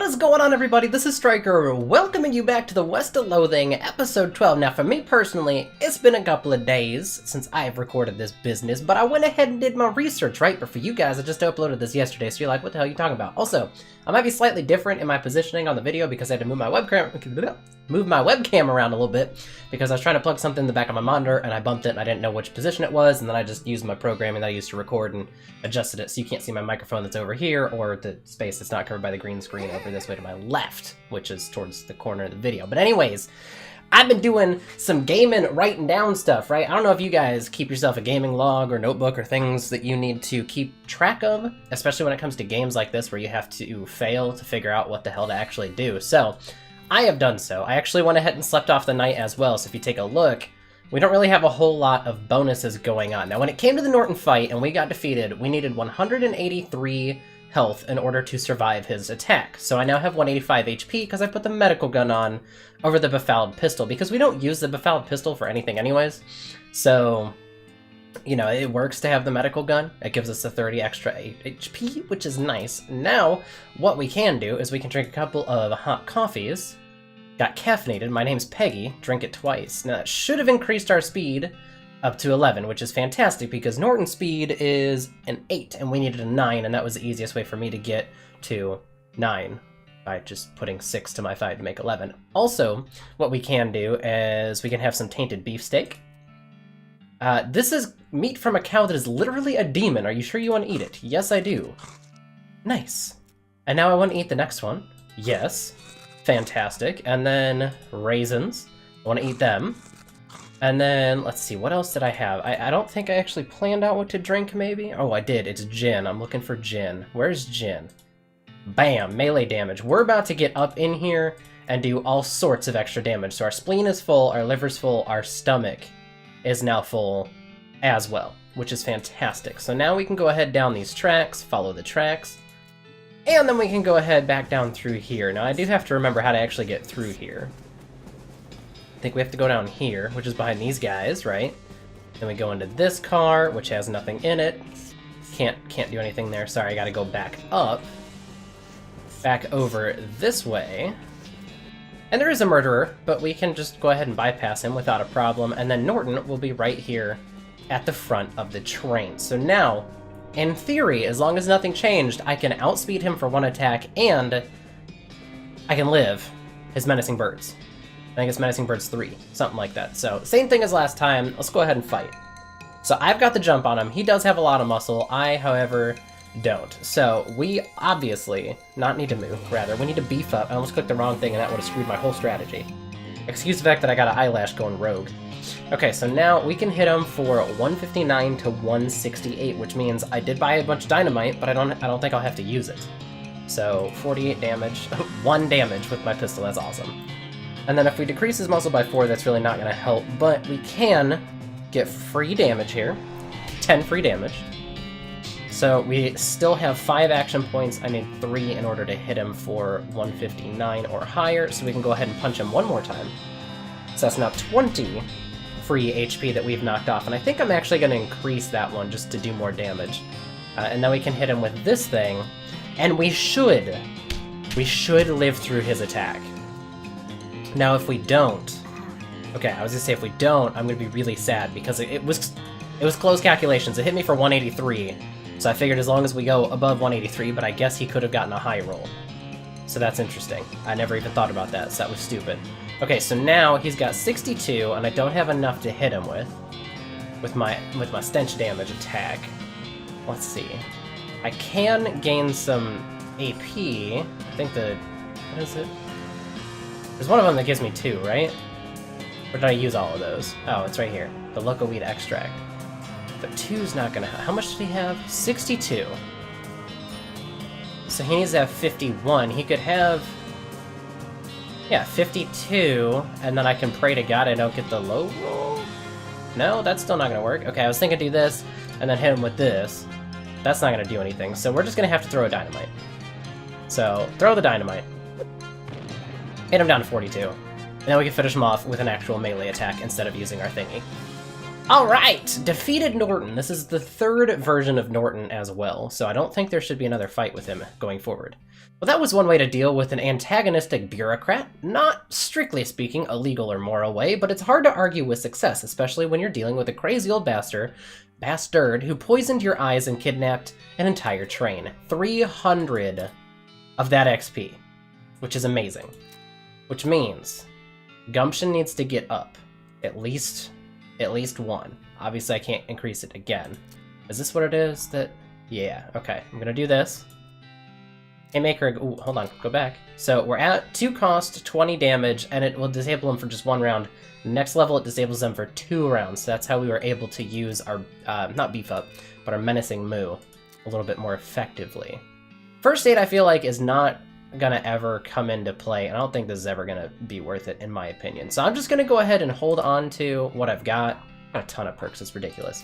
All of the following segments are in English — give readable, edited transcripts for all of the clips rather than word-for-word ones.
is going on, everybody? This is Striker, welcoming you back to the West of Loathing, episode 12. Now, for me personally, it's been a couple of days since I've recorded this business, but I went ahead and did my research, right? But for you guys, I just uploaded this yesterday, so you're like, what the hell are you talking about? Also, I might be slightly different in my positioning on the video because I had to move my webcam around a little bit because I was trying to plug something in the back of my monitor and I bumped it and I didn't know which position it was, and then I just used my programming that I used to record and adjusted it so you can't see my microphone that's over here or the space that's not covered by the green screen over this way to my left, which is towards the corner of the video. But anyways, I've been doing some gaming, writing down stuff, right? I don't know if you guys keep yourself a gaming log or notebook or things that you need to keep track of, especially when it comes to games like this where you have to fail to figure out what the hell to actually do. So, I have done so. I actually went ahead and slept off the night as well, so if you take a look, we don't really have a whole lot of bonuses going on. Now, when it came to the Norton fight and we got defeated, we needed 183 health in order to survive his attack. So I now have 185 HP because I put the medical gun on over the befouled pistol, because we don't use the befouled pistol for anything anyways. So, you know, it works to have the medical gun. It gives us a 30 extra HP, which is nice. Now, what we can do is we can drink a couple of hot coffees. Got caffeinated. My name's Peggy. Drink it twice. Now, that should have increased our speed up to 11, which is fantastic because Norton's speed is an 8 and we needed a 9, and that was the easiest way for me to get to 9 by just putting 6 to my 5 to make 11. Also, what we can do is we can have some tainted beefsteak. This is meat from a cow that is literally a demon. Are you sure you want to eat it? Yes, I do. Nice. And now I want to eat the next one. Yes. Fantastic. And then raisins. I want to eat them. And then, let's see, what else did I have? I don't think I actually planned out what to drink, maybe? Oh, I did. It's gin. I'm looking for gin. Where's gin? Bam! Melee damage. We're about to get up in here and do all sorts of extra damage. So our spleen is full, our liver's full, our stomach is now full as well, which is fantastic. So now we can go ahead down these tracks, follow the tracks, and then we can go ahead back down through here. Now, I do have to remember how to actually get through here. I think we have to go down here, which is behind these guys, right? Then we go into this car, which has nothing in it. Can't do anything there. Sorry, I gotta go back up. Back over this way. And there is a murderer, but we can just go ahead and bypass him without a problem. And then Norton will be right here at the front of the train. So now, in theory, as long as nothing changed, I can outspeed him for one attack, and I can live his menacing birds. I think it's Menacing Birds 3, something like that. So, same thing as last time, let's go ahead and fight. So I've got the jump on him, he does have a lot of muscle, I, however, don't. So, we obviously, not need to move, rather, we need to beef up. I almost clicked the wrong thing and that would have screwed my whole strategy. Excuse the fact that I got an eyelash going rogue. Okay, so now we can hit him for 159 to 168, which means I did buy a bunch of dynamite, but I don't think I'll have to use it. So, 48 damage, 1 damage with my pistol, that's awesome. And then if we decrease his muscle by 4, that's really not going to help, but we can get free damage here. 10 free damage. So we still have 5 action points. I need 3 in order to hit him for 159 or higher, so we can go ahead and punch him one more time. So that's now 20 free HP that we've knocked off, and I think I'm actually going to increase that one just to do more damage. And then we can hit him with this thing, and we should live through his attack. Now, if we don't... Okay, I was gonna say if we don't, I'm gonna be really sad, because it was close calculations. It hit me for 183, so I figured as long as we go above 183, but I guess he could have gotten a high roll. So that's interesting. I never even thought about that, so that was stupid. Okay, so now he's got 62, and I don't have enough to hit him with my stench damage attack. Let's see. I can gain some AP. I think what is it? There's one of them that gives me 2, right? Or did I use all of those? Oh, it's right here. The loco weed extract. But 2's not gonna... How much did he have? 62. So he needs to have 51. He could have... Yeah, 52, and then I can pray to God I don't get the low roll? No, that's still not gonna work. Okay, I was thinking do this, and then hit him with this. That's not gonna do anything, so we're just gonna have to throw a dynamite. So, throw the dynamite. Hit him down to 42. And then we can finish him off with an actual melee attack instead of using our thingy. Alright! Defeated Norton. This is the third version of Norton as well, so I don't think there should be another fight with him going forward. Well, that was one way to deal with an antagonistic bureaucrat. Not, strictly speaking, a legal or moral way, but it's hard to argue with success, especially when you're dealing with a crazy old bastard who poisoned your eyes and kidnapped an entire train. 300 of that XP, which is amazing. Which means gumption needs to get up. At least one. Obviously, I can't increase it again. Is this what it is? Yeah, okay. I'm gonna do this. Hey, Maker, ooh, hold on, go back. So we're at 2 cost, 20 damage, and it will disable them for just 1 round. Next level, it disables them for 2 rounds. So that's how we were able to use our, not beef up, but our menacing moo a little bit more effectively. First aid, I feel like, is not gonna ever come into play, and I don't think this is ever gonna be worth it, in my opinion. So I'm just gonna go ahead and hold on to what I've got. A ton of perks, it's ridiculous.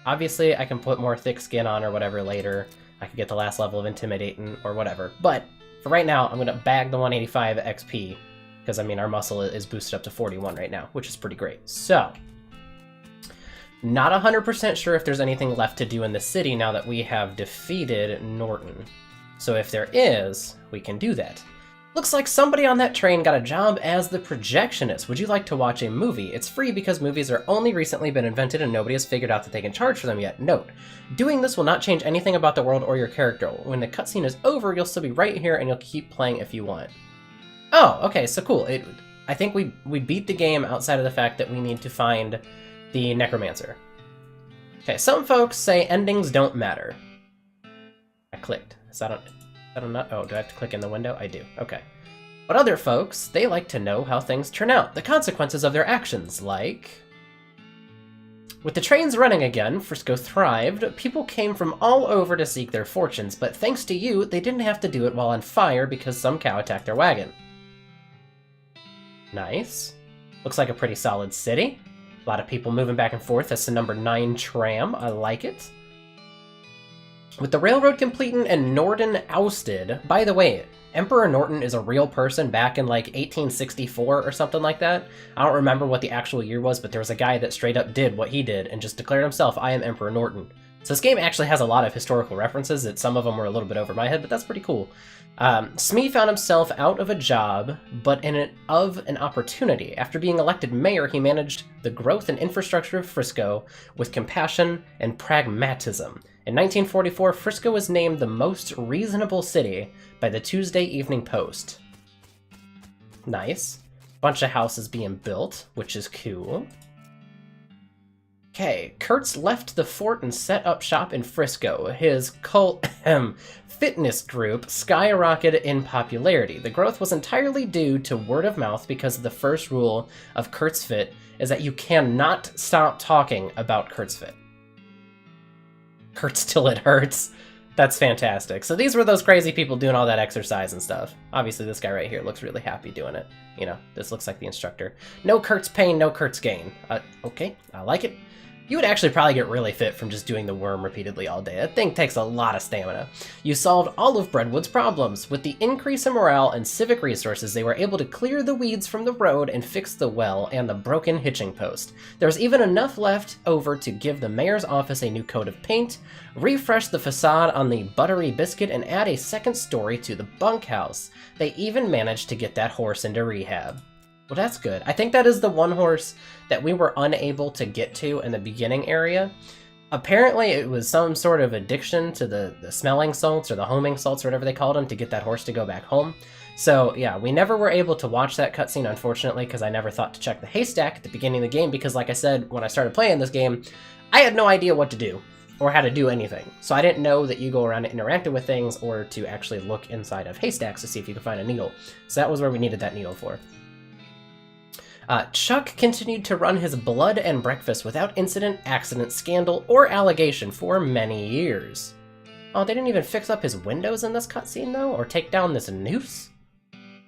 Obviously, I can put more thick skin on or whatever later. I could get the last level of Intimidating or whatever. But for right now, I'm going to bag the 185 XP, because, I mean, our muscle is boosted up to 41 right now, which is pretty great. So, not 100% sure if there's anything left to do in the city now that we have defeated Norton. So if there is, we can do that. Looks like somebody on that train got a job as the projectionist. Would you like to watch a movie? It's free because movies are only recently been invented and nobody has figured out that they can charge for them yet. Note, doing this will not change anything about the world or your character. When the cutscene is over, you'll still be right here and you'll keep playing if you want. Oh, okay, so cool. I think we beat the game outside of the fact that we need to find the Necromancer. Okay, some folks say endings don't matter. I clicked. Is that on... Oh, do I have to click in the window? I do. Okay. But other folks, they like to know how things turn out, the consequences of their actions, like... With the trains running again, Frisco thrived. People came from all over to seek their fortunes, but thanks to you, they didn't have to do it while on fire because some cow attacked their wagon. Nice. Looks like a pretty solid city. A lot of people moving back and forth. That's the number 9 tram. I like it. With the railroad completing and Norton ousted, by the way, Emperor Norton is a real person back in like 1864 or something like that. I don't remember what the actual year was, but there was a guy that straight up did what he did and just declared himself, I am Emperor Norton. So this game actually has a lot of historical references, that some of them were a little bit over my head, but that's pretty cool. Smee found himself out of a job, but of an opportunity. After being elected mayor, he managed the growth and infrastructure of Frisco with compassion and pragmatism. In 1944, Frisco was named the most reasonable city by the Tuesday Evening Post. Nice. Bunch of houses being built, which is cool. Okay, Kurtz left the fort and set up shop in Frisco. His cult fitness group skyrocketed in popularity. The growth was entirely due to word of mouth because the first rule of Kurtz Fit is that you cannot stop talking about Kurtz Fit. Hurts till it hurts. That's fantastic. So these were those crazy people doing all that exercise and stuff. Obviously, this guy right here looks really happy doing it. You know, this looks like the instructor. No Kurtz pain, no Kurtz gain. Okay, I like it. You would actually probably get really fit from just doing the worm repeatedly all day. That thing takes a lot of stamina. You solved all of Brentwood's problems. With the increase in morale and civic resources, they were able to clear the weeds from the road and fix the well and the broken hitching post. There was even enough left over to give the mayor's office a new coat of paint, refresh the facade on the Buttery Biscuit, and add a second story to the bunkhouse. They even managed to get that horse into rehab. Well, that's good. I think that is the one horse that we were unable to get to in the beginning area. Apparently, it was some sort of addiction to the smelling salts or the homing salts or whatever they called them to get that horse to go back home. So, yeah, we never were able to watch that cutscene, unfortunately, because I never thought to check the haystack at the beginning of the game because, like I said, when I started playing this game, I had no idea what to do or how to do anything. So I didn't know that you go around and interacted with things or to actually look inside of haystacks to see if you could find a needle. So that was where we needed that needle for. Chuck continued to run his blood and breakfast without incident, accident, scandal, or allegation for many years. Oh, they didn't even fix up his windows in this cutscene, though? Or take down this noose?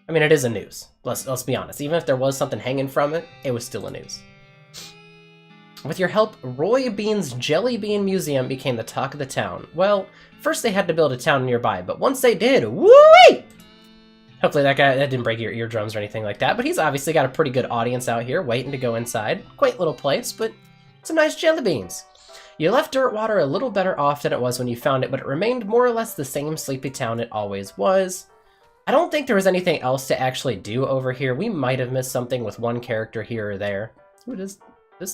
I mean, it is a noose. Let's be honest. Even if there was something hanging from it, it was still a noose. With your help, Roy Bean's Jelly Bean Museum became the talk of the town. Well, first they had to build a town nearby, but once they did, woo-wee! Hopefully that didn't break your eardrums or anything like that, but he's obviously got a pretty good audience out here waiting to go inside. Quaint little place, but some nice jelly beans. You left Dirtwater a little better off than it was when you found it, but it remained more or less the same sleepy town it always was. I don't think there was anything else to actually do over here. We might have missed something with one character here or there. Ooh, this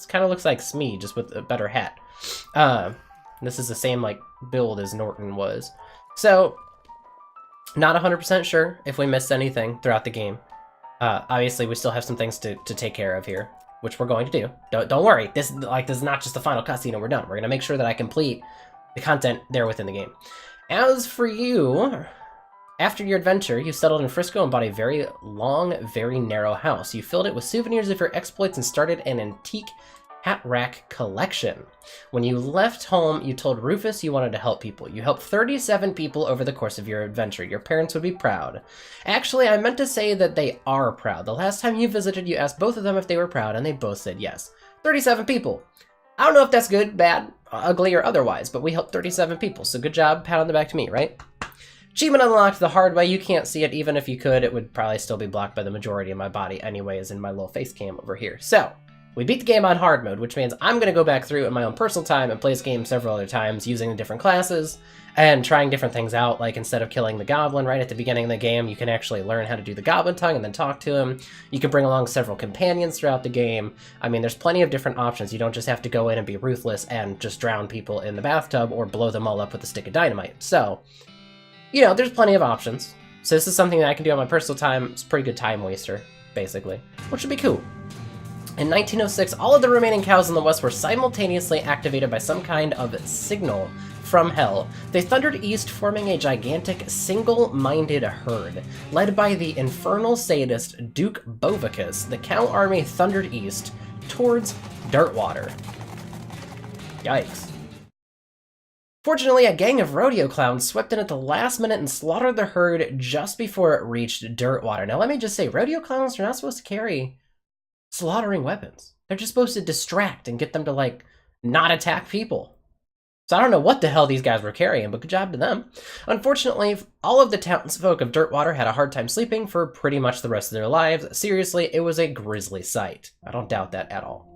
kind of looks like Smee, just with a better hat. This is the same like build as Norton was. So, not 100% sure if we missed anything throughout the game. Obviously, we still have some things to take care of here, which we're going to do. Don't worry, this is not just the final cutscene and we're done. We're going to make sure that I complete the content there within the game. As for you, after your adventure, you settled in Frisco and bought a very long, very narrow house. You filled it with souvenirs of your exploits and started an antique hat rack collection. When you left home, you told Rufus you wanted to help people. You helped 37 people over the course of your adventure. Your parents would be proud. Actually, I meant to say that they are proud. The last time you visited, you asked both of them if they were proud, and they both said yes. 37 people. I don't know if that's good, bad, ugly, or otherwise, but we helped 37 people, so good job, pat on the back to me, right? Achievement unlocked the hard way. You can't see it. Even if you could, it would probably still be blocked by the majority of my body anyways in my little face cam over here. So, we beat the game on hard mode, which means I'm going to go back through in my own personal time and play this game several other times using the different classes and trying different things out. Like instead of killing the goblin right at the beginning of the game, you can actually learn how to do the goblin tongue and then talk to him. You can bring along several companions throughout the game. I mean, there's plenty of different options. You don't just have to go in and be ruthless and just drown people in the bathtub or blow them all up with a stick of dynamite. So, you know, there's plenty of options. So this is something that I can do on my personal time. It's a pretty good time waster, basically, which would be cool. In 1906, all of the remaining cows in the West were simultaneously activated by some kind of signal from hell. They thundered east, forming a gigantic, single-minded herd. Led by the infernal sadist Duke Bovicus, the cow army thundered east towards Dirtwater. Yikes. Fortunately, a gang of rodeo clowns swept in at the last minute and slaughtered the herd just before it reached Dirtwater. Now let me just say, rodeo clowns are not supposed to carry slaughtering weapons. They're just supposed to distract and get them to, like, not attack people. So I don't know what the hell these guys were carrying, but good job to them. Unfortunately, all of the townsfolk of Dirtwater had a hard time sleeping for pretty much the rest of their lives. Seriously, it was a grisly sight. I don't doubt that at all.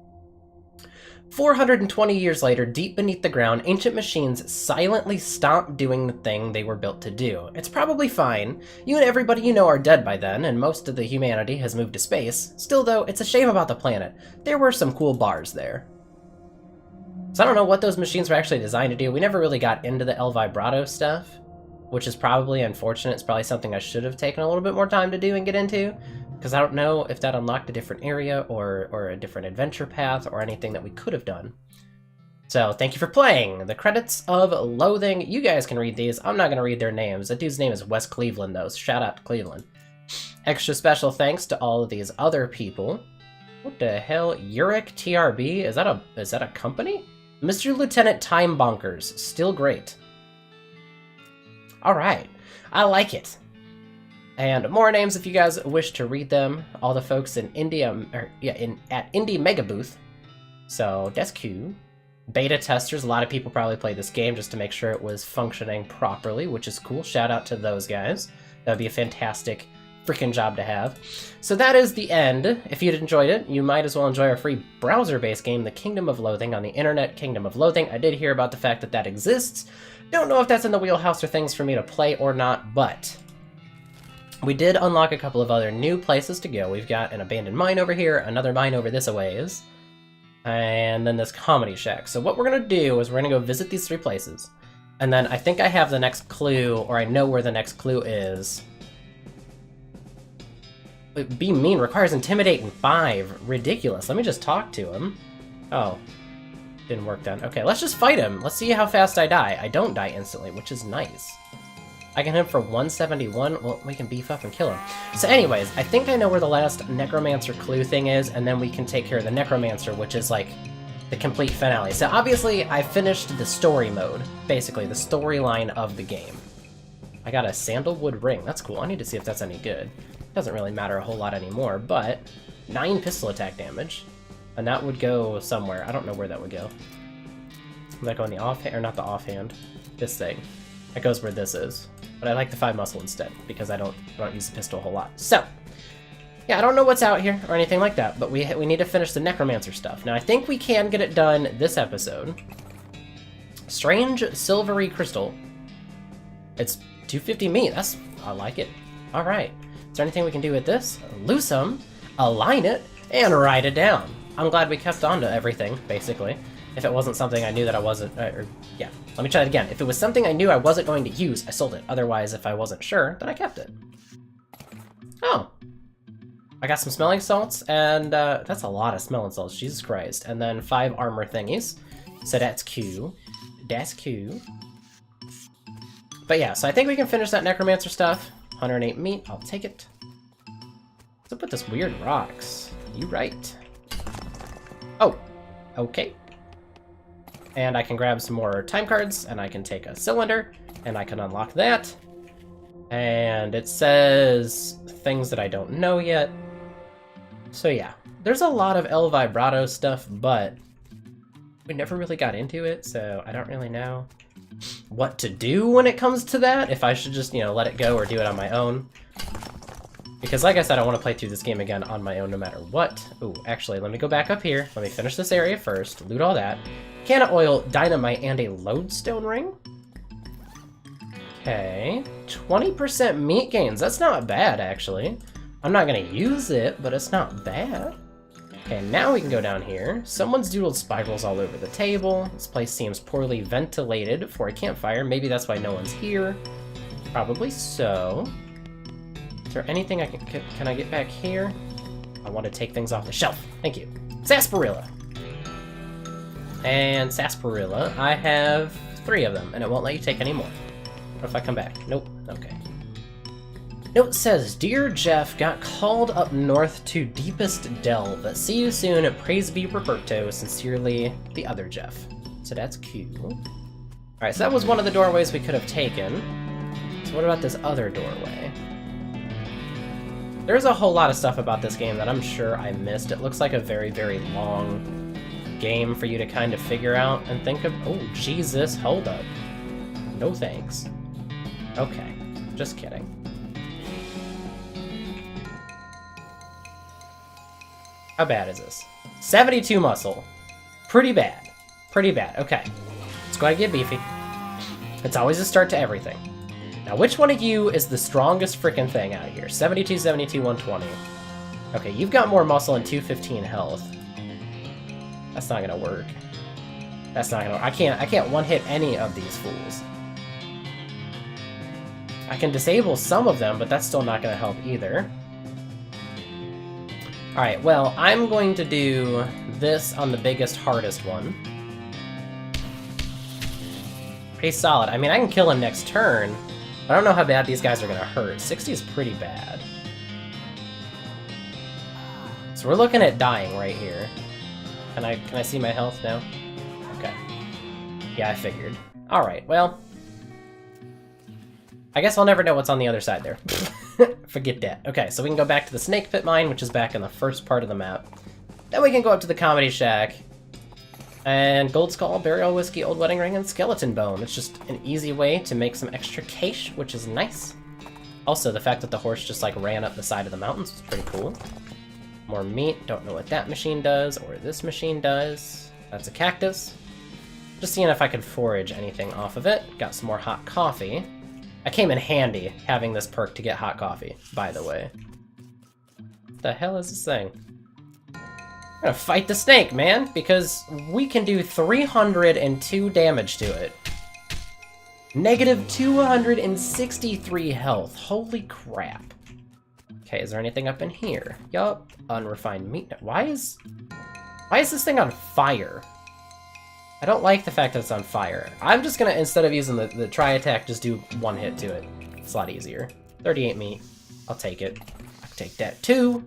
420 years later, deep beneath the ground, ancient machines silently stopped doing the thing they were built to do. It's probably fine. You and everybody you know are dead by then, and most of the humanity has moved to space. Still though, it's a shame about the planet. There were some cool bars there. So I don't know what those machines were actually designed to do. We never really got into the El Vibrato stuff, which is probably unfortunate. It's probably something I should have taken a little bit more time to do and get into, because I don't know if that unlocked a different area or a different adventure path or anything that we could have done. So thank you for playing. The credits of Loathing. You guys can read these. I'm not going to read their names. That dude's name is Wes Cleveland, though. So shout out to Cleveland. Extra special thanks to all of these other people. What the hell? Uric TRB? Is that a company? Mr. Lieutenant Time Bonkers. Still great. All right. I like it. And more names if you guys wish to read them. All the folks in India, at Indie Mega Booth. So that's cool. Beta testers, a lot of people probably played this game just to make sure it was functioning properly, which is cool. Shout out to those guys. That would be a fantastic freaking job to have. So that is the end. If you'd enjoyed it, you might as well enjoy our free browser-based game, The Kingdom of Loathing, on the internet, Kingdom of Loathing. I did hear about the fact that that exists. Don't know if that's in the wheelhouse or things for me to play or not, but we did unlock a couple of other new places to go. We've got an abandoned mine over here, another mine over this a ways, and then this comedy shack. So what we're going to do is we're going to go visit these three places, and then I think I have the next clue, or I know where the next clue is. Be mean requires intimidate in 5. Ridiculous. Let me just talk to him. Oh, didn't work then. Okay, let's just fight him. Let's see how fast I die. I don't die instantly, which is nice. I can hit him for 171. Well, we can beef up and kill him. So anyways, I think I know where the last Necromancer clue thing is, and then we can take care of the Necromancer, which is like the complete finale. So obviously, I finished the story mode, basically the storyline of the game. I got a sandalwood ring. That's cool. I need to see if that's any good. Doesn't really matter a whole lot anymore, but 9 pistol attack damage, and that would go somewhere. I don't know where that would go. Would that go in the offhand, or not the offhand? This thing. That goes where this is. But I like the 5 muscle instead, because I don't use the pistol a whole lot. So, yeah, I don't know what's out here or anything like that, but we need to finish the Necromancer stuff. Now, I think we can get it done this episode. Strange silvery crystal. It's 250 meat. I like it. All right. Is there anything we can do with this? Loose them, align it, and write it down. I'm glad we kept on to everything, basically. If it wasn't something I knew that I wasn't... yeah, let me try it again. If it was something I knew I wasn't going to use, I sold it. Otherwise, if I wasn't sure, then I kept it. Oh. I got some smelling salts, and that's a lot of smelling salts, Jesus Christ. And then 5 armor thingies. So that's cool. That's cool. But yeah, so I think we can finish that Necromancer stuff. 108 meat, I'll take it. What's up with this weird rocks? You right. Oh, okay. And I can grab some more time cards, and I can take a cylinder, and I can unlock that. And it says things that I don't know yet. So yeah, there's a lot of El Vibrato stuff, but we never really got into it, so I don't really know what to do when it comes to that. If I should just, let it go or do it on my own. Because like I said, I want to play through this game again on my own no matter what. Ooh, actually, let me go back up here. Let me finish this area first, loot all that. Can of oil, dynamite, and a lodestone ring. Okay, 20% meat gains. That's not bad, actually. I'm not going to use it, but it's not bad. Okay, now we can go down here. Someone's doodled spirals all over the table. This place seems poorly ventilated for a campfire. Maybe that's why no one's here. Probably so. Is there anything I can I get back here? I want to take things off the shelf. Thank you. Sarsaparilla. And sarsaparilla, I have 3 of them, and it won't let you take any more. What if I come back? Nope. Okay. Note says, Dear Jeff, got called up north to deepest delve. See you soon. Praise be Roberto. Sincerely, the other Jeff. So that's cool. Alright, so that was one of the doorways we could have taken. So what about this other doorway? There's a whole lot of stuff about this game that I'm sure I missed. It looks like a very, very long game for you to kind of figure out and think of. Oh, Jesus, hold up. No thanks. Okay, just kidding. How bad is this? 72 muscle. Pretty bad. Pretty bad. Okay. Let's go ahead and get beefy. It's always a start to everything. Now, which one of you is the strongest freaking thing out here? 72, 72, 120. Okay, you've got more muscle and 215 health. That's not gonna work. That's not gonna work. I can't one-hit any of these fools. I can disable some of them, but that's still not gonna help either. Alright, well, I'm going to do this on the biggest, hardest one. Pretty solid. I mean, I can kill him next turn. I don't know how bad these guys are gonna hurt. 60 is pretty bad. So we're looking at dying right here. Can I see my health now? Okay. Yeah, I figured. Alright, well. I guess I'll never know what's on the other side there. Forget that. Okay, so we can go back to the Snake Pit Mine, which is back in the first part of the map. Then we can go up to the Comedy Shack. And Gold Skull, Burial Whiskey, Old Wedding Ring, and Skeleton Bone. It's just an easy way to make some extra cash, which is nice. Also, the fact that the horse just like ran up the side of the mountains is pretty cool. More meat. Don't know what that machine does or this machine does. That's a cactus. Just seeing if I could forage anything off of it. Got some more hot coffee. I came in handy having this perk to get hot coffee, by the way. What the hell is this thing? I'm gonna fight the snake, man, because we can do 302 damage to it. Negative 263 health. Holy crap. Okay, is there anything up in here? Yup. Unrefined meat. Why is this thing on fire? I don't like the fact that it's on fire. I'm just gonna, instead of using the tri-attack, just do one hit to it. It's a lot easier. 38 meat. I'll take it. I'll take that too.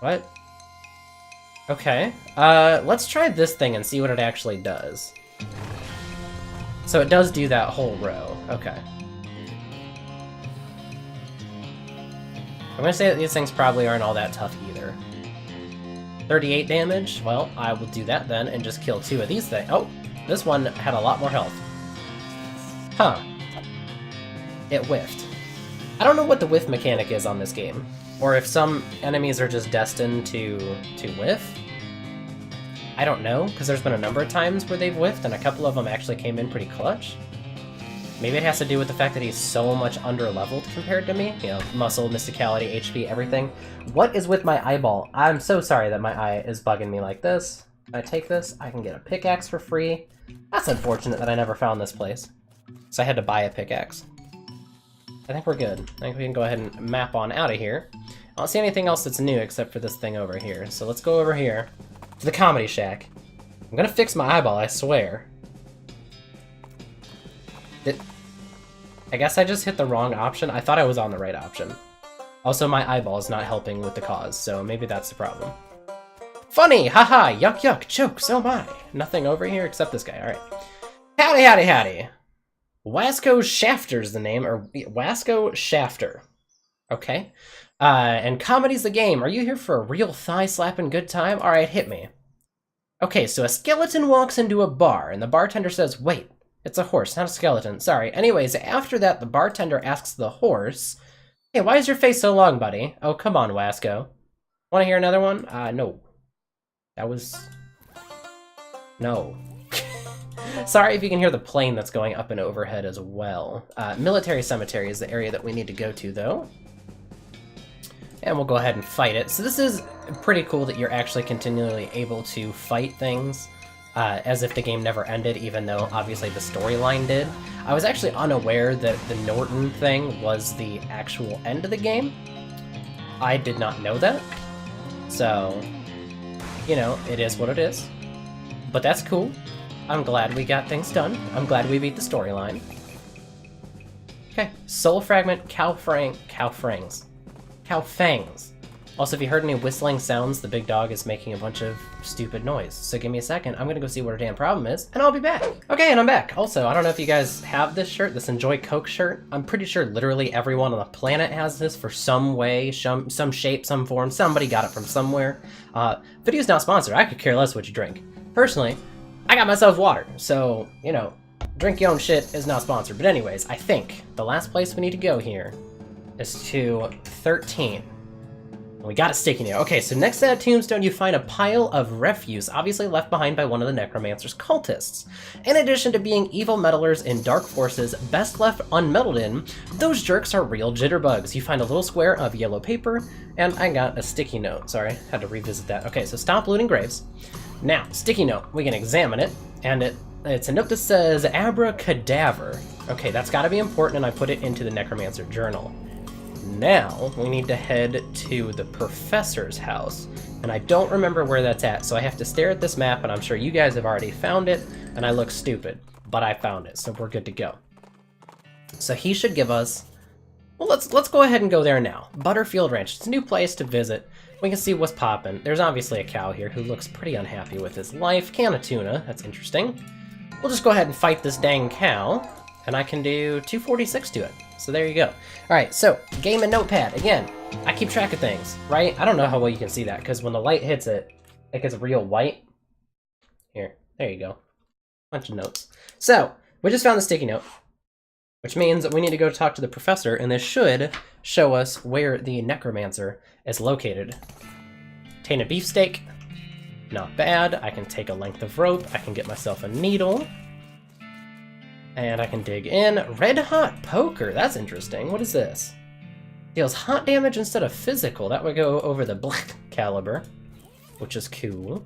What? Okay. Let's try this thing and see what it actually does. So it does do that whole row. Okay. I'm gonna say that these things probably aren't all that tough either. 38 damage? Well, I will do that then and just kill 2 of these things. Oh, this one had a lot more health. Huh. It whiffed. I don't know what the whiff mechanic is on this game, or if some enemies are just destined to whiff. I don't know, because there's been a number of times where they've whiffed, and a couple of them actually came in pretty clutch. Maybe it has to do with the fact that he's so much under-leveled compared to me. You know, muscle, mysticality, HP, everything. What is with my eyeball? I'm so sorry that my eye is bugging me like this. If I take this, I can get a pickaxe for free. That's unfortunate that I never found this place. So I had to buy a pickaxe. I think we're good. I think we can go ahead and map on out of here. I don't see anything else that's new except for this thing over here. So let's go over here to the comedy shack. I'm gonna fix my eyeball, I swear. I guess I just hit the wrong option. I thought I was on the right option. Also, my eyeball is not helping with the cause, so maybe that's the problem. Funny! Haha! Yuck yuck! Jokes! Oh my! Nothing over here except this guy. Alright. Howdy howdy howdy! Wasco Shafter's the name, or Wasco Shafter. Okay. And comedy's the game. Are you here for a real thigh-slapping good time? Alright, hit me. Okay, so a skeleton walks into a bar, and the bartender says, wait, it's a horse, not a skeleton. Sorry. Anyways, after that, the bartender asks the horse, hey, why is your face so long, buddy? Oh, come on, Wasco. Want to hear another one? No. That was... No. Sorry if you can hear the plane that's going up and overhead as well. Military Cemetery is the area that we need to go to, though. And we'll go ahead and fight it. So this is pretty cool that you're actually continually able to fight things as if the game never ended, even though obviously the storyline did. I was actually unaware that the Norton thing was the actual end of the game. I did not know that. So, you know, it is what it is. But that's cool. I'm glad we got things done. I'm glad we beat the storyline. Okay, soul fragment, cow fangs. Also, if you heard any whistling sounds, the big dog is making a bunch of stupid noise. So give me a second, I'm gonna go see what our damn problem is, and I'll be back. Okay, and I'm back. Also, I don't know if you guys have this shirt, this Enjoy Coke shirt. I'm pretty sure literally everyone on the planet has this for some way, some shape, some form. Somebody got it from somewhere. Video's not sponsored. I could care less what you drink. Personally, I got myself water, so, you know, drink your own shit is not sponsored. But anyways, I think the last place we need to go here is to 13. We got a sticky note. Okay, so next to that tombstone, you find a pile of refuse, obviously left behind by one of the Necromancer's cultists. In addition to being evil meddlers and dark forces best left unmeddled in, those jerks are real jitterbugs. You find a little square of yellow paper, and I got a sticky note. Sorry, had to revisit that. Okay, so stop looting graves. Now, sticky note. We can examine it, and it's a note that says abracadaver. Okay, that's got to be important, and I put it into the Necromancer journal. Now, we need to head to the professor's house, and I don't remember where that's at, so I have to stare at this map, and I'm sure you guys have already found it, and I look stupid, but I found it, so we're good to go. So he should give us... Well, let's go ahead and go there now. Butterfield Ranch. It's a new place to visit. We can see what's poppin'. There's obviously a cow here who looks pretty unhappy with his life. Can of tuna. That's interesting. We'll just go ahead and fight this dang cow, and I can do 246 to it. So there you go. Alright, so, game and notepad. Again, I keep track of things, right? I don't know how well you can see that, because when the light hits it, it gets real white. Here, there you go. Bunch of notes. So, we just found the sticky note, which means that we need to go talk to the professor, and this should show us where the Necromancer is located. Tainted beefsteak. Not bad. I can take a length of rope. I can get myself a needle. And I can dig in. Red Hot Poker. That's interesting. What is this? Deals hot damage instead of physical. That would go over the black caliber. Which is cool.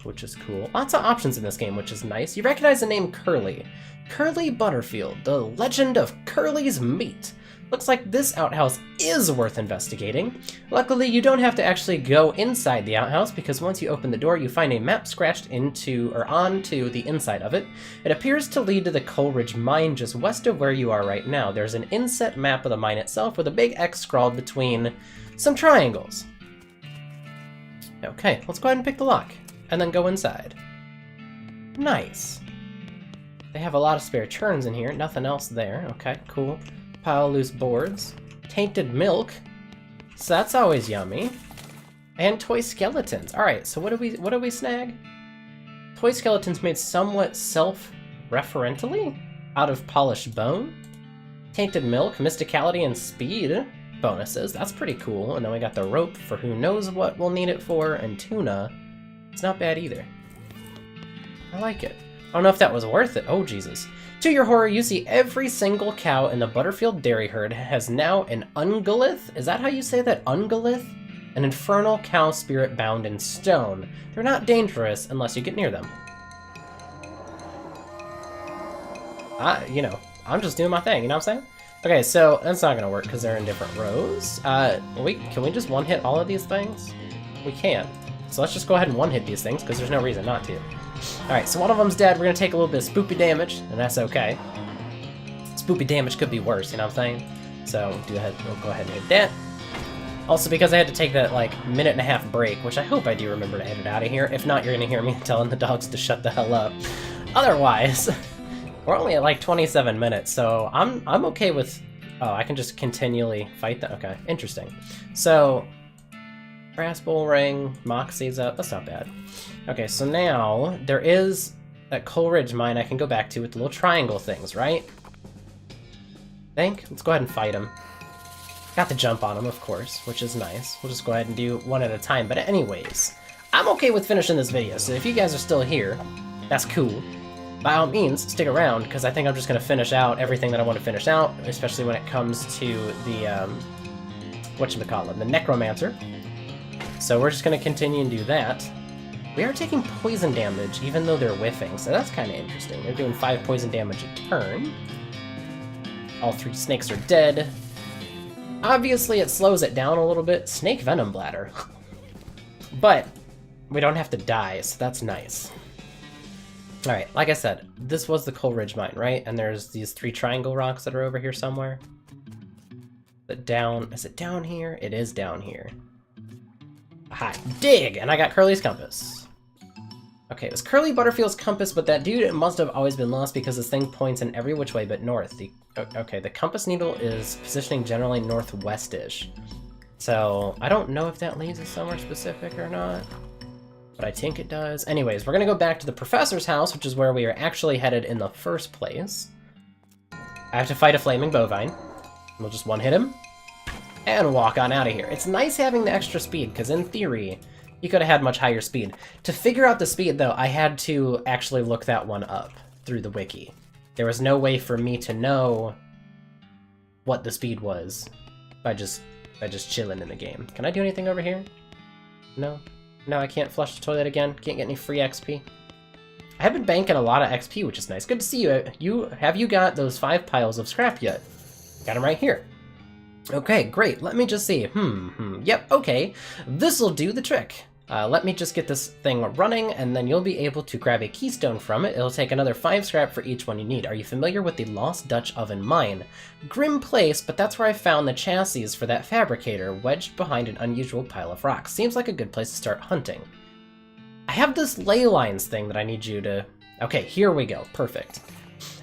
Lots of options in this game, which is nice. You recognize the name Curly. Curly Butterfield. The legend of Curly's meat. Looks like this outhouse is worth investigating. Luckily, you don't have to actually go inside the outhouse, because once you open the door, you find a map scratched into or onto the inside of it. It appears to lead to the Coleridge mine just west of where you are right now. There's an inset map of the mine itself with a big X scrawled between some triangles. Okay, let's go ahead and pick the lock, and then go inside. Nice. They have a lot of spare churns in here, nothing else there. Okay, cool. Pile of loose boards. Tainted milk. So that's always yummy. And toy skeletons. Alright, so what do we snag? Toy skeletons made somewhat self-referentially out of polished bone. tainted milk, mysticality, and speed bonuses. That's pretty cool. And then we got the rope for who knows what we'll need it for, and tuna. It's not bad either. I like it. I don't know if that was worth it. Oh, Jesus. To your horror, you see every single cow in the Butterfield dairy herd has now an ungulith. Is that how you say that? Ungulith? An infernal cow spirit bound in stone. They're not dangerous unless you get near them. I'm just doing my thing, you know what I'm saying? Okay, so that's not gonna work because they're in different rows. Can we just one-hit all of these things? We can. So let's just go ahead and one-hit these things because there's no reason not to. Alright, so one of them's dead. We're gonna take a little bit of spoopy damage, and that's okay. Spoopy damage could be worse, you know what I'm saying? So we'll go ahead and hit that. Also, because I had to take that, like, minute-and-a-half break, which I hope I do remember to edit out of here. If not, you're gonna hear me telling the dogs to shut the hell up. Otherwise, we're only at, like, 27 minutes, so I'm okay with... Oh, I can just continually fight them? Okay, interesting. So, brass bull ring, Moxie's up. That's not bad. Okay, so now there is that Coleridge mine I can go back to with the little triangle things, right? Let's go ahead and fight him. Got the jump on him, of course, which is nice. We'll just go ahead and do one at a time. But anyways, I'm okay with finishing this video, so if you guys are still here, that's cool. By all means, stick around, because I think I'm just going to finish out everything that I want to finish out, especially when it comes to the, whatchamacallit, the Necromancer. So we're just going to continue and do that. We are taking poison damage, even though they're whiffing, so that's kind of interesting. They're doing 5 poison damage a turn. All 3 snakes are dead. Obviously, it slows it down a little bit. Snake venom bladder. But we don't have to die, so that's nice. Alright, like I said, this was the Coleridge mine, right? And there's these 3 triangle rocks that are over here somewhere. Is it down here? It is down here. Aha, dig! And I got Curly's compass. Okay, it was Curly Butterfield's compass, but that dude must have always been lost because this thing points in every which way but north. Okay, the compass needle is positioning generally northwest-ish. So, I don't know if that leads us somewhere specific or not, but I think it does. Anyways, we're gonna go back to the professor's house, which is where we are actually headed in the first place. I have to fight a flaming bovine. We'll just one-hit him, and walk on out of here. It's nice having the extra speed, because in theory, you could have had much higher speed. To figure out the speed, though, I had to actually look that one up through the wiki. There was no way for me to know what the speed was by just chilling in the game. Can I do anything over here? No? No, I can't flush the toilet again? Can't get any free XP? I have been banking a lot of XP, which is nice. Good to see you. Have you got those 5 piles of scrap yet? Got them right here. Okay, great. Let me just see. Yep, okay. This'll do the trick. Let me just get this thing running, and then you'll be able to grab a keystone from it. It'll take another 5 scrap for each one you need. Are you familiar with the Lost Dutch Oven Mine? Grim place, but that's where I found the chassis for that fabricator, wedged behind an unusual pile of rocks. Seems like a good place to start hunting. I have this ley lines thing that I need you to... Okay, here we go. Perfect.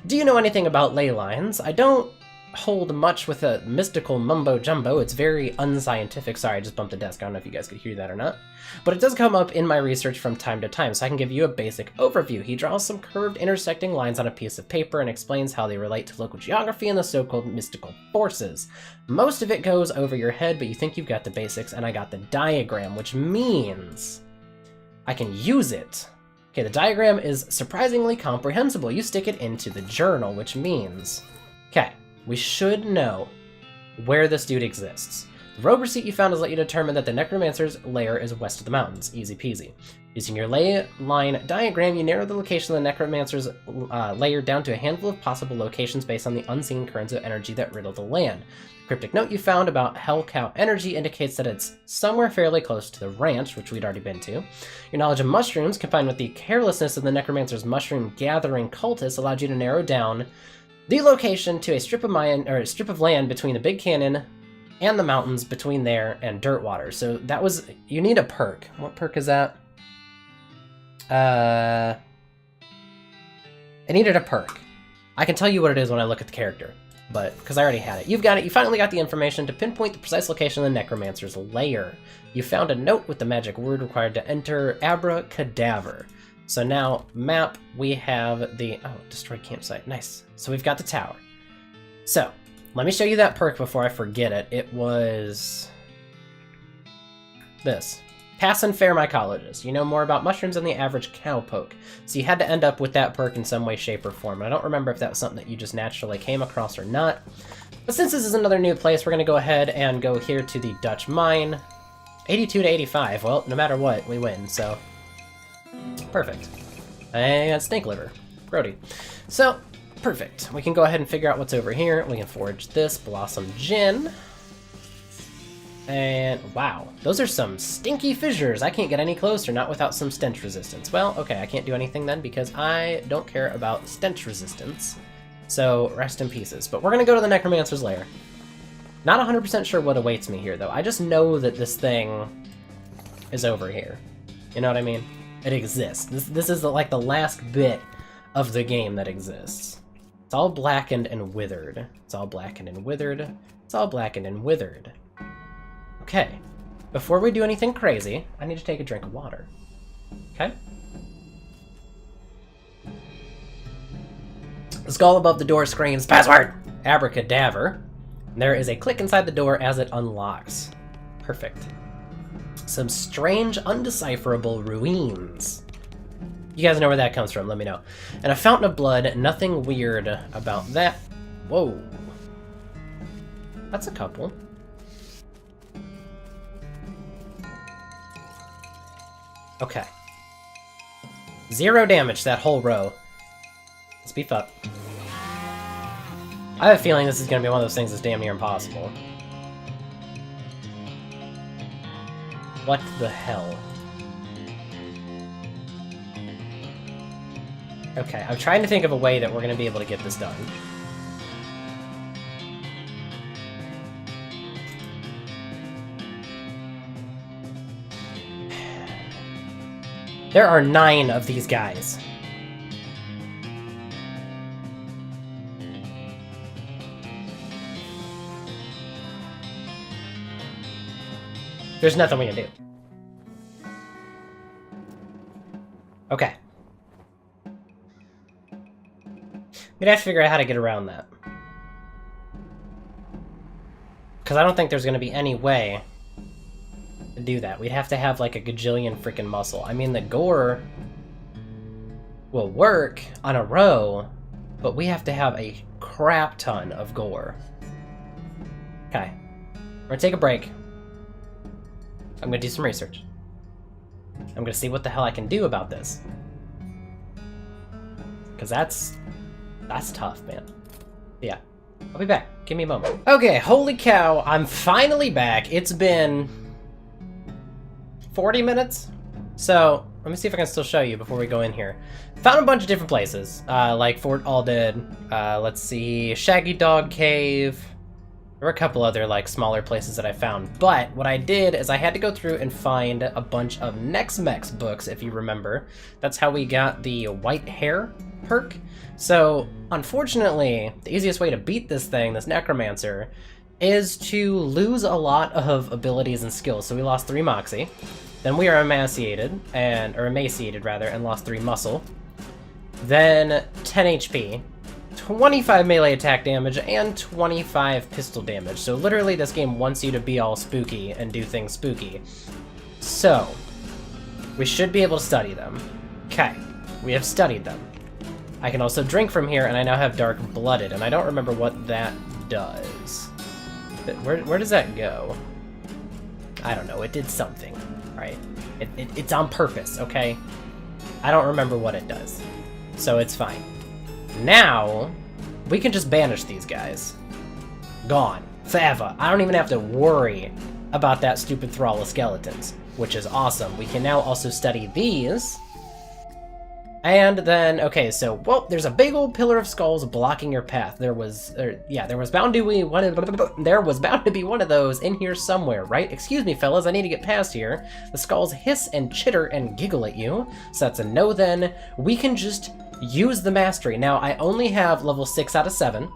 Do you know anything about ley lines? I don't hold much with a mystical mumbo-jumbo. It's very unscientific. Sorry, I just bumped the desk. I don't know if you guys could hear that or not. But it does come up in my research from time to time, so I can give you a basic overview. He draws some curved intersecting lines on a piece of paper and explains how they relate to local geography and the so-called mystical forces. Most of it goes over your head, but you think you've got the basics, and I got the diagram, which means I can use it. Okay, the diagram is surprisingly comprehensible. You stick it into the journal, which means... Okay. We should know where this dude exists. The robe receipt you found has let you determine that the Necromancer's lair is west of the mountains. Easy peasy. Using your ley line diagram, you narrow the location of the Necromancer's lair down to a handful of possible locations based on the unseen currents of energy that riddle the land. The cryptic note you found about Hell Cow energy indicates that it's somewhere fairly close to the ranch, which we'd already been to. Your knowledge of mushrooms, combined with the carelessness of the Necromancer's mushroom-gathering cultists, allowed you to narrow down the location to a strip of land between the Big Canyon and the mountains between there and Dirtwater. So that was... You need a perk. What perk is that? I needed a perk. I can tell you what it is when I look at the character, but because I already had it. You've got it. You finally got the information to pinpoint the precise location of the Necromancer's lair. You found a note with the magic word required to enter Abracadaver. So now, we have the... Oh, destroyed campsite. Nice. So we've got the tower. So, Let me show you that perk before I forget it. It was this. Pass and fair mycologist. You know more about mushrooms than the average cowpoke. So you had to end up with that perk in some way, shape, or form. I don't remember if that was something that you just naturally came across or not. But since this is another new place, we're going to go ahead and go here to the Dutch mine. 82 to 85. Well, no matter what, we win, so... Perfect. And snake liver. Grody. So, perfect. We can go ahead and figure out what's over here. We can forage this blossom gin. And, wow. Those are some stinky fissures. I can't get any closer, not without some stench resistance. Well, okay, I can't do anything then because I don't care about stench resistance. So, rest in pieces. But we're going to go to the Necromancer's lair. Not 100% sure what awaits me here, though. I just know that this thing is over here. You know what I mean? It exists. This is like the last bit of the game that exists. It's all blackened and withered. It's all blackened and withered. It's all blackened and withered. Okay. Before we do anything crazy, I need to take a drink of water. Okay? The skull above the door screams, "Password!" Abracadabra. There is a click inside the door as it unlocks. Perfect. Some strange, undecipherable ruins. You guys know where that comes from, let me know. And a fountain of blood, nothing weird about that. Whoa. That's a couple. Okay. 0 damage, that whole row. Let's beef up. I have a feeling this is going to be one of those things that's damn near impossible. What the hell? Okay, I'm trying to think of a way that we're going to be able to get this done. There are 9 of these guys. There's nothing we can do. Okay. I'm gonna have to figure out how to get around that. Because I don't think there's gonna be any way to do that. We'd have to have like a gajillion freaking muscle. I mean, the gore will work on a row, but we have to have a crap ton of gore. Okay. We're gonna take a break. I'm gonna do some research. I'm gonna see what the hell I can do about this. Because that's tough, man. Yeah. I'll be back. Give me a moment. Okay, holy cow, I'm finally back. It's been 40 minutes? So, let me see if I can still show you before we go in here. Found a bunch of different places, like Fort Aldead, let's see, Shaggy Dog Cave. There were a couple other, like, smaller places that I found, but what I did is I had to go through and find a bunch of Nex-Mex books, if you remember. That's how we got the white hair perk. So, unfortunately, the easiest way to beat this thing, this Necromancer, is to lose a lot of abilities and skills. So we lost 3 Moxie, then we are emaciated, and lost 3 muscle, then 10 HP, 25 melee attack damage, and 25 pistol damage. So literally this game wants you to be all spooky and do things spooky. So, we should be able to study them. Okay, we have studied them. I can also drink from here, and I now have Dark Blooded, and I don't remember what that does. Where does that go? I don't know, it did something, right? It's on purpose, okay? I don't remember what it does, so it's fine. Now, we can just banish these guys. Gone. Forever. I don't even have to worry about that stupid thrall of skeletons, which is awesome. We can now also study these. And then, okay, so, well, there's a big old pillar of skulls blocking your path. There was bound to be one of those in here somewhere, right? Excuse me, fellas, I need to get past here. The skulls hiss and chitter and giggle at you, so that's a no then. We can just use the mastery. Now, I only have level 6 out of 7,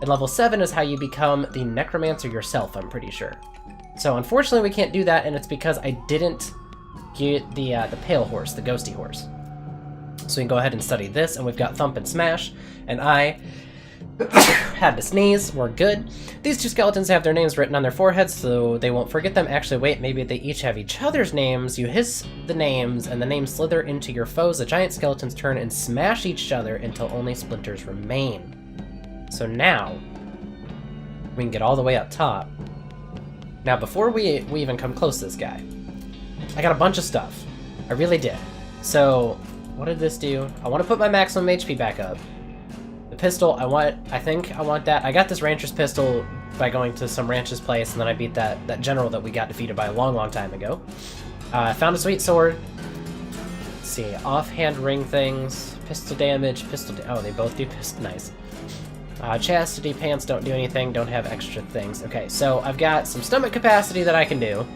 and level 7 is how you become the Necromancer yourself, I'm pretty sure. So, unfortunately, we can't do that, and it's because I didn't get the pale horse, the ghosty horse. So we can go ahead and study this, and we've got Thump and Smash, and I Had to sneeze. We're good. These two skeletons have their names written on their foreheads, so they won't forget them. Actually, wait, maybe they each have each other's names. You hiss the names, and the names slither into your foes. The giant skeletons turn and smash each other until only splinters remain. So now, we can get all the way up top. Now, before we even come close to this guy, I got a bunch of stuff. I really did. So, what did this do? I want to put my maximum HP back up. The pistol, I think I want that. I got this rancher's pistol by going to some ranch's place, and then I beat that general that we got defeated by a long time ago. I found a sweet sword. Let's see, offhand ring things, pistol damage, oh, they both do pistol, nice. Chastity pants don't do anything, don't have extra things. Okay, so I've got some stomach capacity that I can do.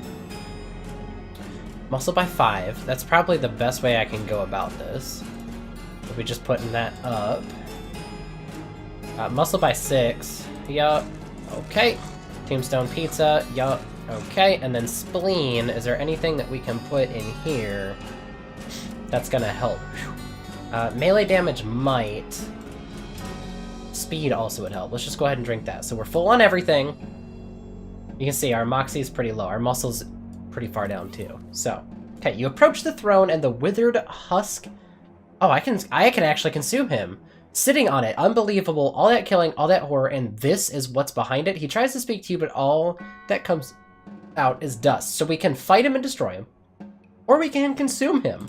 Muscle by 5, that's probably the best way I can go about this. If we just putting that up. Muscle by 6, yup, okay. Tombstone pizza, yup, okay. And then spleen, is there anything that we can put in here that's gonna help? Melee damage might. Speed also would help. Let's just go ahead and drink that. So we're full on everything. You can see our moxie is pretty low. Our muscle's pretty far down too. So, okay, you approach the throne and the withered husk. Oh, I can actually consume him. Sitting on it, unbelievable, all that killing, all that horror, and this is what's behind it. He tries to speak to you, but all that comes out is dust. So we can fight him and destroy him, or we can consume him.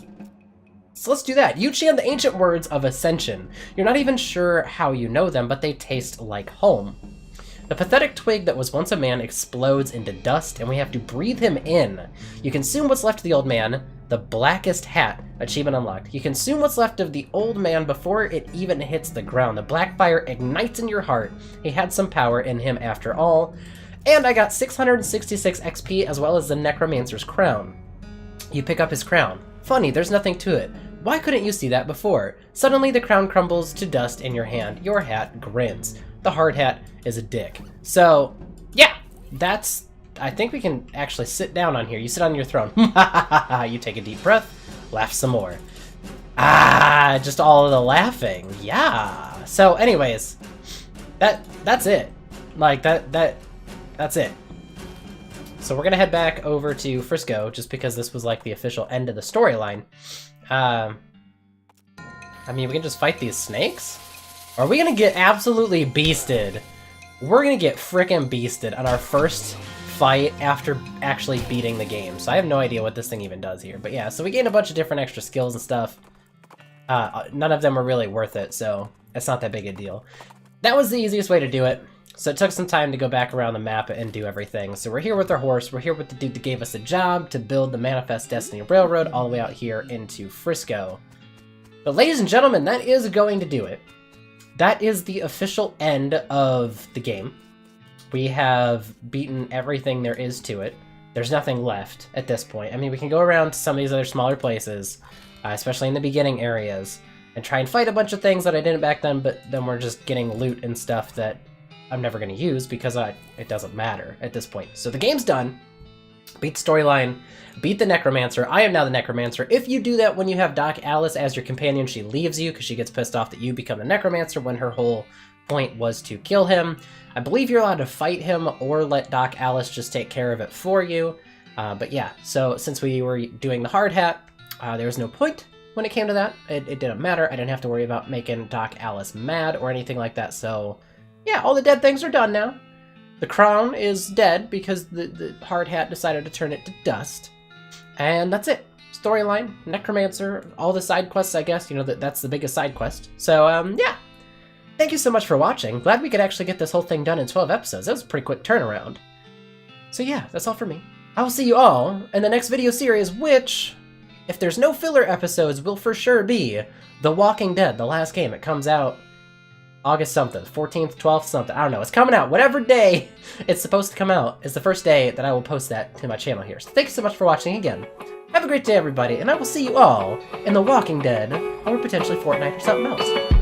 So let's do that. You chant the ancient words of ascension. You're not even sure how you know them, but they taste like home. The pathetic twig that was once a man explodes into dust, and we have to breathe him in. You consume what's left of the old man. The blackest hat, achievement unlocked. You consume what's left of the old man before it even hits the ground. The black fire ignites in your heart. He had some power in him after all. And I got 666 XP as well as the Necromancer's crown. You pick up his crown. Funny, there's nothing to it. Why couldn't you see that before? Suddenly the crown crumbles to dust in your hand. Your hat grins. The hard hat is a dick. So, yeah, that's... I think we can actually sit down on here. You sit on your throne. You take a deep breath, laugh some more. Ah, just all of the laughing. Yeah. So anyways, that's it. Like that's it. So we're gonna head back over to Frisco just because this was like the official end of the storyline. I mean, we can just fight these snakes? Or are we gonna get absolutely beasted? We're gonna get frickin' beasted on our first fight after actually beating the game. So I have no idea what this thing even does here. But yeah, so we gained a bunch of different extra skills and stuff. None of them were really worth it, so it's not that big a deal. That was the easiest way to do it. So it took some time to go back around the map and do everything. So we're here with our horse. We're here with the dude that gave us a job to build the Manifest Destiny Railroad all the way out here into Frisco. But ladies and gentlemen, that is going to do it. That is the official end of the game. We have beaten everything there is to it. There's nothing left at this point. I mean, we can go around to some of these other smaller places, especially in the beginning areas, and try and fight a bunch of things that I didn't back then, but then we're just getting loot and stuff that I'm never going to use because it doesn't matter at this point. So the game's done. Beat the storyline. Beat the Necromancer. I am now the Necromancer. If you do that when you have Doc Alice as your companion, she leaves you because she gets pissed off that you become the Necromancer when her whole point was to kill him. I believe you're allowed to fight him or let Doc Alice just take care of it for you. But yeah, so since we were doing the hard hat, there was no point when it came to that. It didn't matter. I didn't have to worry about making Doc Alice mad or anything like that. So yeah, all the dead things are done now. The crown is dead because the hard hat decided to turn it to dust. And that's it. Storyline, Necromancer, all the side quests, I guess. You know, that's the biggest side quest. So yeah. Thank you so much for watching. Glad we could actually get this whole thing done in 12 episodes. That was a pretty quick turnaround. So yeah, that's all for me. I will see you all in the next video series, which, if there's no filler episodes, will for sure be The Walking Dead, the last game. It comes out August something, 14th, 12th, something. I don't know. It's coming out. Whatever day it's supposed to come out is the first day that I will post that to my channel here. So thank you so much for watching again. Have a great day, everybody, and I will see you all in The Walking Dead, or potentially Fortnite or something else.